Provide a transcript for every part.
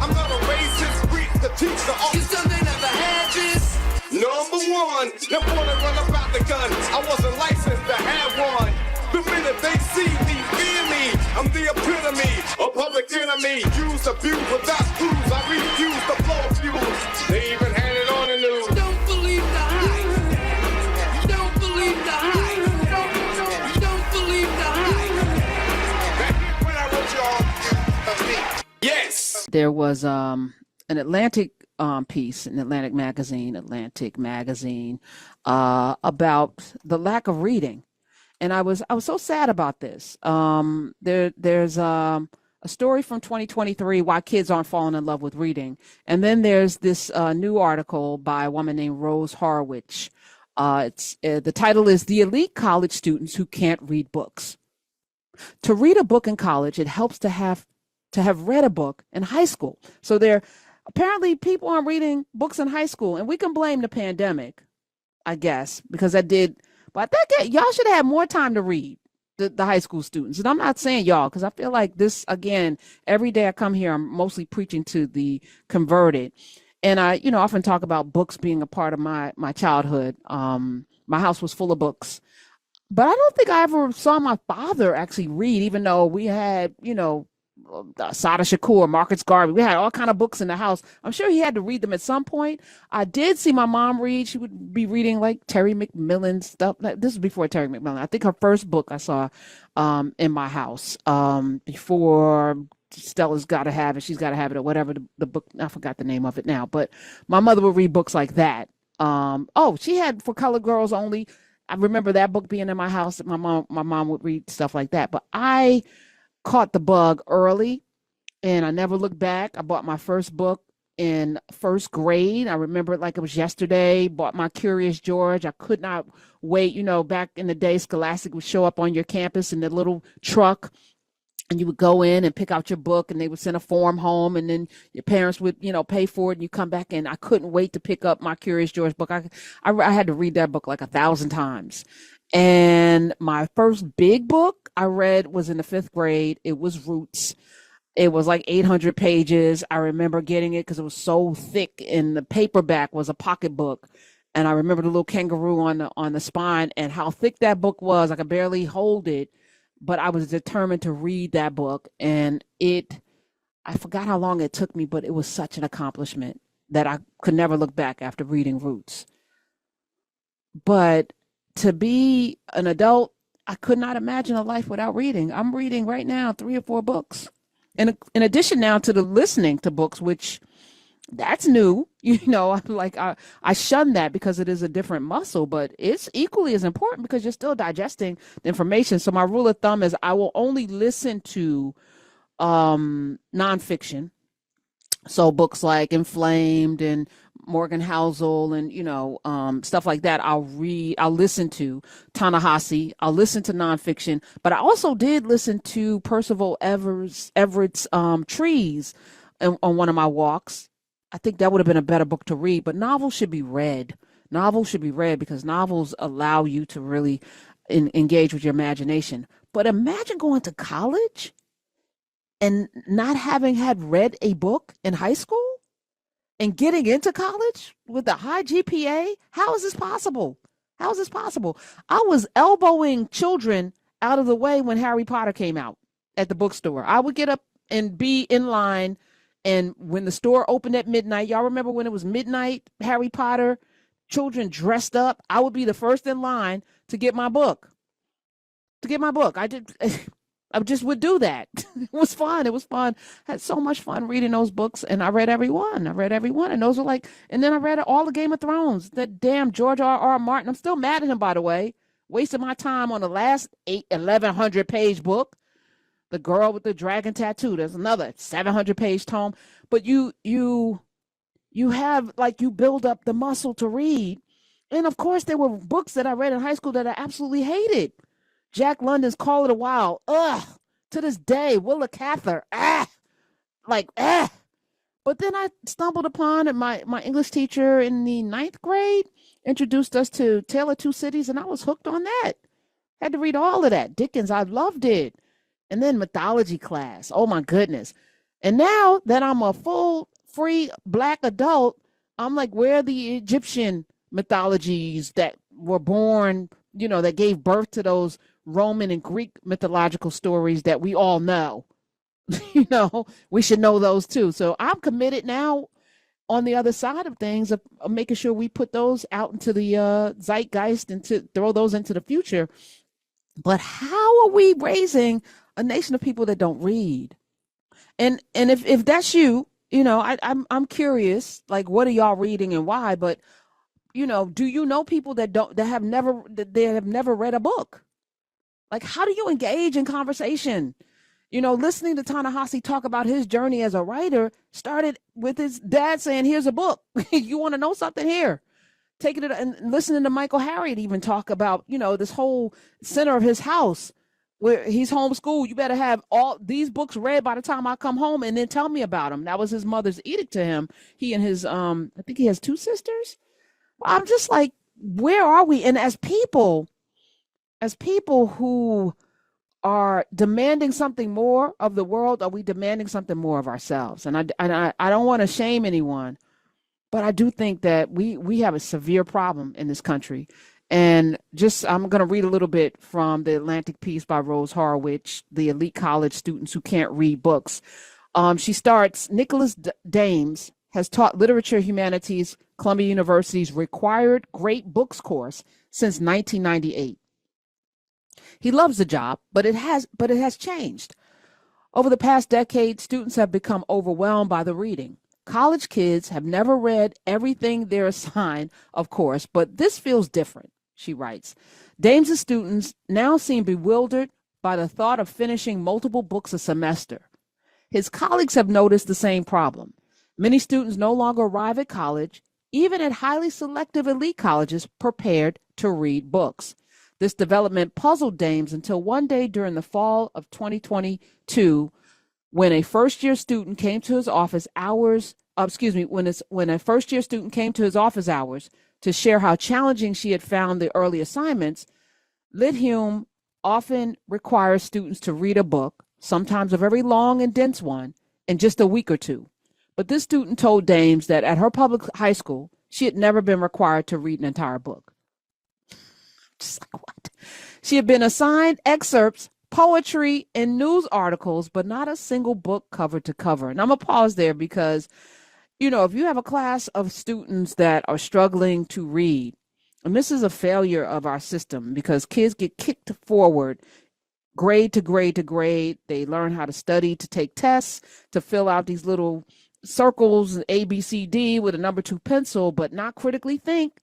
I'm not a racist, preach the teacher. You still they never had this. Number one, them wanna run about the gun. I wasn't licensed to have one. The minute they see me, fear me. I'm the epitome, a public enemy. Use, abuse, without clues. I refuse to blow fuse. They even had it on the news. Don't believe the hype. Don't believe the hype. Don't believe the hype. Back when I wrote y'all, yes. There was an Atlantic piece in Atlantic Magazine, about the lack of reading. And I was so sad about this. There's a story from 2023, why kids aren't falling in love with reading. And then there's this new article by a woman named Rose Horowitz. The title is The Elite College Students Who Can't Read Books. To read a book in college, it helps to have read a book in high school. So apparently people aren't reading books in high school, and we can blame the pandemic, I guess, because that did. But I think y'all should have more time to read, the high school students. And I'm not saying y'all, because I feel like this, again, every day I come here, I'm mostly preaching to the converted. And I, often talk about books being a part of my childhood. My house was full of books. But I don't think I ever saw my father actually read, even though we had, Sada Shakur, Marcus Garvey. We had all kind of books in the house. I'm sure he had to read them at some point. I did see my mom read. She would be reading like Terry McMillan stuff. This was before Terry McMillan. I think her first book I saw in my house before Stella's Gotta Have It, She's Gotta Have It, or whatever the book. I forgot the name of it now. But my mother would read books like that. She had For Colored Girls Only. I remember that book being in my house. My mom would read stuff like that. But I caught the bug early, and I never looked back. I bought my first book in first grade. I remember it like it was yesterday. Bought my Curious George. I could not wait. Back in the day, Scholastic would show up on your campus in the little truck, and you would go in and pick out your book, and they would send a form home, and then your parents would, pay for it, and you come back, and I couldn't wait to pick up my Curious George book. I had to read that book like 1,000 times. And my first big book I read was in the 5th grade. It was Roots. It was like 800 pages. I remember getting it because it was so thick, and the paperback was a pocketbook. And I remember the little kangaroo on the spine, and how thick that book was. I could barely hold it, but I was determined to read that book. And I forgot how long it took me, but it was such an accomplishment that I could never look back after reading Roots. But to be an adult, I could not imagine a life without reading. I'm reading right now 3 or 4 books. And in addition now to the listening to books, which that's new, I shun that because it is a different muscle, but it's equally as important because you're still digesting the information. So my rule of thumb is I will only listen to nonfiction. So books like Inflamed and Morgan Housel and, stuff like that. I'll listen to Ta-Nehisi. I'll listen to nonfiction, but I also did listen to Percival Everett's Trees on one of my walks. I think that would have been a better book to read, but novels should be read. Novels should be read because novels allow you to really engage with your imagination. But imagine going to college and not having had read a book in high school and getting into college with a high GPA. How is this possible? How is this possible? I was elbowing children out of the way when Harry Potter came out at the bookstore. I would get up and be in line, and when the store opened at midnight, y'all remember when it was midnight, Harry Potter, children dressed up, I would be the first in line to get my book. I just would do that. It was fun. I had so much fun reading those books, and I read every one. And those were and then I read all the Game of Thrones. That damn George R.R. Martin. I'm still mad at him, by the way. Wasted my time on the last 1,100 page book. The Girl with the Dragon Tattoo. There's another 700 page tome. But you have, you build up the muscle to read. And of course, there were books that I read in high school that I absolutely hated. Jack London's Call It a While. Ugh. To this day, Willa Cather. But then I stumbled upon my English teacher in the 9th grade introduced us to Tale of Two Cities, and I was hooked on that. Had to read all of that. Dickens, I loved it. And then mythology class. Oh my goodness. And now that I'm a full, free Black adult, I'm like, where are the Egyptian mythologies that were born, that gave birth to those Roman and Greek mythological stories that we all know? We should know those too. So I'm committed now on the other side of things of making sure we put those out into the zeitgeist and to throw those into the future. But how are we raising a nation of people that don't read? And if that's you, I'm curious, like, what are y'all reading and why? But do you know people that have never read a book? Like, how do you engage in conversation? Listening to Ta-Nehisi talk about his journey as a writer started with his dad saying, "Here's a book. You want to know something? Here, taking it." And listening to Michael Harriot even talk about, this whole center of his house where he's homeschooled. You better have all these books read by the time I come home, and then tell me about them. That was his mother's edict to him. He and his, I think he has two sisters. I'm just like, where are we? And as people who are demanding something more of the world, are we demanding something more of ourselves? And I don't want to shame anyone, but I do think that we have a severe problem in this country. And I'm going to read a little bit from the Atlantic piece by Rose Horowitz, the elite college students who can't read books. She starts, Nicholas Dames has taught literature humanities, Columbia University's required great books course since 1998. He loves the job, but it has changed. Over the past decade, students have become overwhelmed by the reading. College kids have never read everything they're assigned, of course, but this feels different, she writes. Dames' students now seem bewildered by the thought of finishing multiple books a semester. His colleagues have noticed the same problem. Many students no longer arrive at college, even at highly selective elite colleges, prepared to read books. This development puzzled Dames until one day during the fall of 2022, when a first-year student came to his office hours, when a first-year student came to his office hours to share how challenging she had found the early assignments. Lithume often requires students to read a book, sometimes a very long and dense one, in just a week or two. But this student told Dames that at her public high school, she had never been required to read an entire book. Just like, what? She had been assigned excerpts, poetry, and news articles, but not a single book cover to cover. And I'm going to pause there because, if you have a class of students that are struggling to read, and this is a failure of our system because kids get kicked forward grade to grade to grade. They learn how to study, to take tests, to fill out these little circles, A, B, C, D with a number 2 pencil, but not critically think.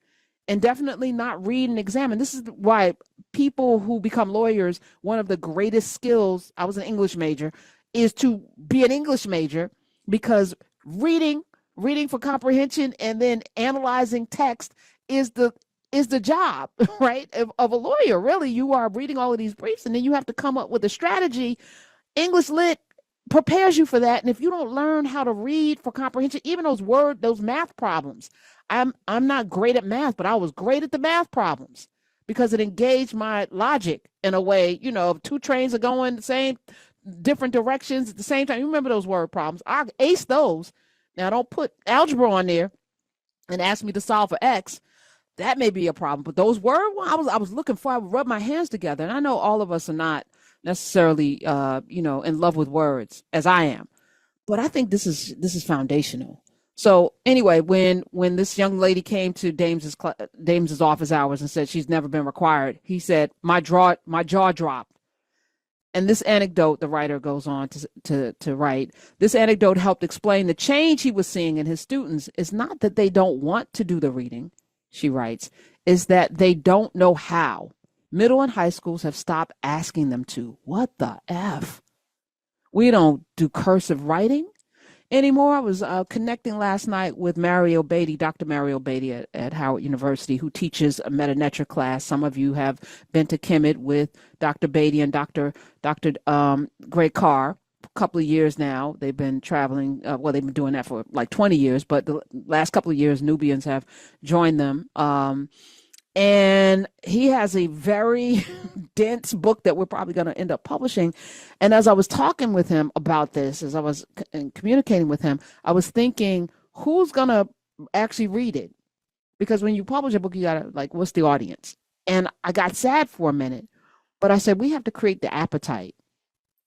And definitely not read and examine. This is why people who become lawyers, one of the greatest skills, I was an English major, is to be an English major, because reading for comprehension and then analyzing text is the job, right, of a lawyer. Really, you are reading all of these briefs and then you have to come up with a strategy. English lit prepares you for that. And if you don't learn how to read for comprehension, even those math problems, I'm not great at math, but I was great at the math problems because it engaged my logic in a way, if two trains are going the same different directions at the same time. You remember those word problems? I ace those. Now don't put algebra on there and ask me to solve for X. That may be a problem, but those word ones, I was looking for, I would rub my hands together. And I know all of us are not necessarily, in love with words as I am, but I think this is foundational. So anyway, when this young lady came to Dames's office hours and said she's never been required, he said, my jaw dropped. And this anecdote, the writer goes on to write, this anecdote helped explain the change he was seeing in his students is not that they don't want to do the reading, she writes, is that they don't know how. Middle and high schools have stopped asking them to. What the F? We don't do cursive writing anymore. I was connecting last night with Mario Beatty, Dr. Mario Beatty at Howard University, who teaches a Meta-Netra class. Some of you have been to Kemet with Dr. Beatty and Dr. Greg Carr. A couple of years now. They've been traveling. They've been doing that for like 20 years, but the last couple of years, Nubians have joined them. And he has a very dense book that we're probably going to end up publishing. And as I was talking with him about this, as I was communicating with him, I was thinking, who's going to actually read it? Because when you publish a book, you got to, like, what's the audience? And I got sad for a minute, but I said, we have to create the appetite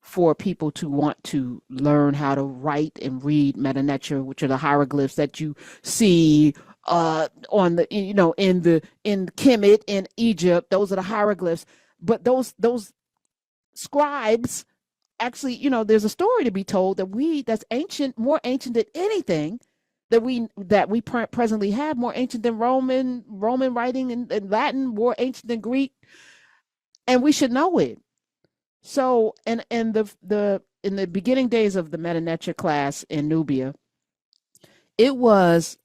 for people to want to learn how to write and read metanetra, which are the hieroglyphs that you see on the, in Kemet in Egypt. Those are the hieroglyphs. But those scribes actually, there's a story to be told that's ancient, more ancient than anything that we presently have, more ancient than Roman writing and Latin, more ancient than Greek, and we should know it. So, and in the beginning days of the Metanetra class in Nubia, it was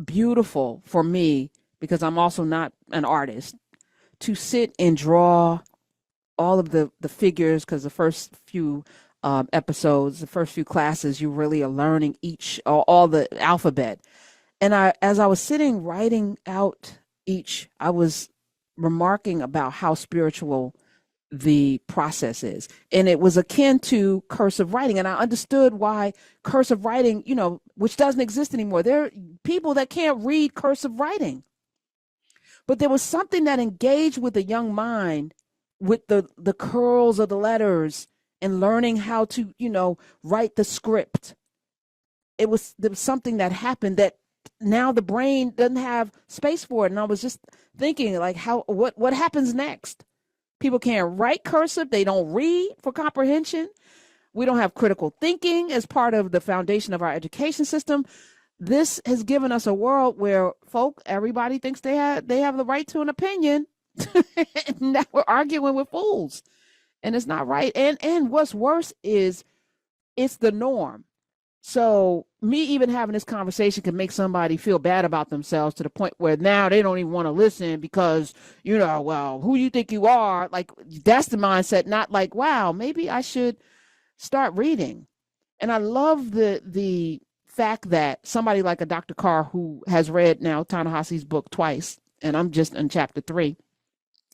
beautiful for me, because I'm also not an artist, to sit and draw all of the figures, because the first few episodes, the first few classes, you really are learning all the alphabet. And as I was sitting writing out each, I was remarking about how spiritual the process is. And it was akin to cursive writing. And I understood why cursive writing, which doesn't exist anymore. There are people that can't read cursive writing. But there was something that engaged with the young mind, with the curls of the letters and learning how to, write the script. There was something that happened that now the brain doesn't have space for it. And I was just thinking, like, what happens next? People can't write cursive. They don't read for comprehension. We don't have critical thinking as part of the foundation of our education system. This has given us a world where everybody thinks they have the right to an opinion. Now we're arguing with fools, and it's not right. And what's worse is it's the norm. So me even having this conversation can make somebody feel bad about themselves, to the point where now they don't even want to listen because, well, who you think you are? Like, that's the mindset, not like, wow, maybe I should start reading. And I love the fact that somebody like a Dr. Carr, who has read now Ta-Nehisi's book twice, and I'm just in chapter 3,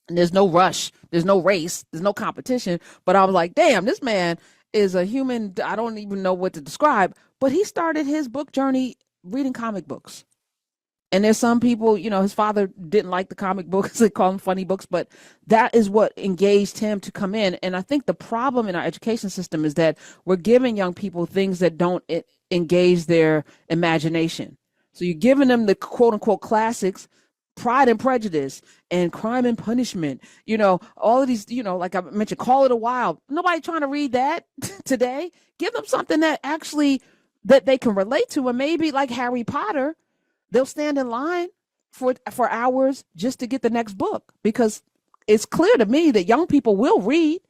and there's no rush, there's no race, there's no competition. But I was like, damn, this man is a human. I don't even know what to describe, but he started his book journey reading comic books. And there's some people, his father didn't like the comic books. They call them funny books, but that is what engaged him to come in. And I think the problem in our education system is that we're giving young people things that don't engage their imagination. So you're giving them the quote unquote classics, Pride and Prejudice and Crime and Punishment, all of these, like I mentioned, Call It a Wild. Nobody trying to read that today. Give them something that they can relate to. And maybe like Harry Potter, they'll stand in line for hours just to get the next book, because it's clear to me that young people will read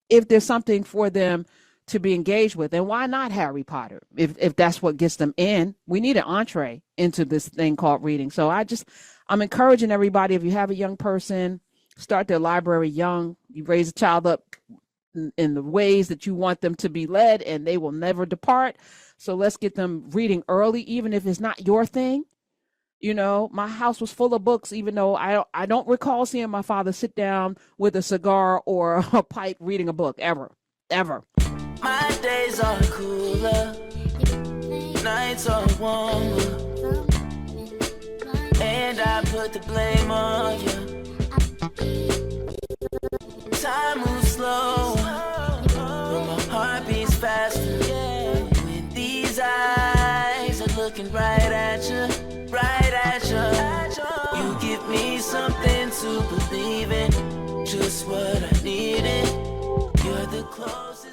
if there's something for them to be engaged with. And why not Harry Potter? If that's what gets them in, we need an entree into this thing called reading. So I'm encouraging everybody, if you have a young person, start their library young. You raise a child up in the ways that you want them to be led, and they will never depart. So let's get them reading early, even if it's not your thing. My house was full of books, even though I don't recall seeing my father sit down with a cigar or a pipe reading a book, ever. My days are cooler, nights are warmer, and I put the blame on you. Time moves slow, but my heart beats faster. When these eyes are looking right at you. You give me something to believe in, just what I needed. You're the closest.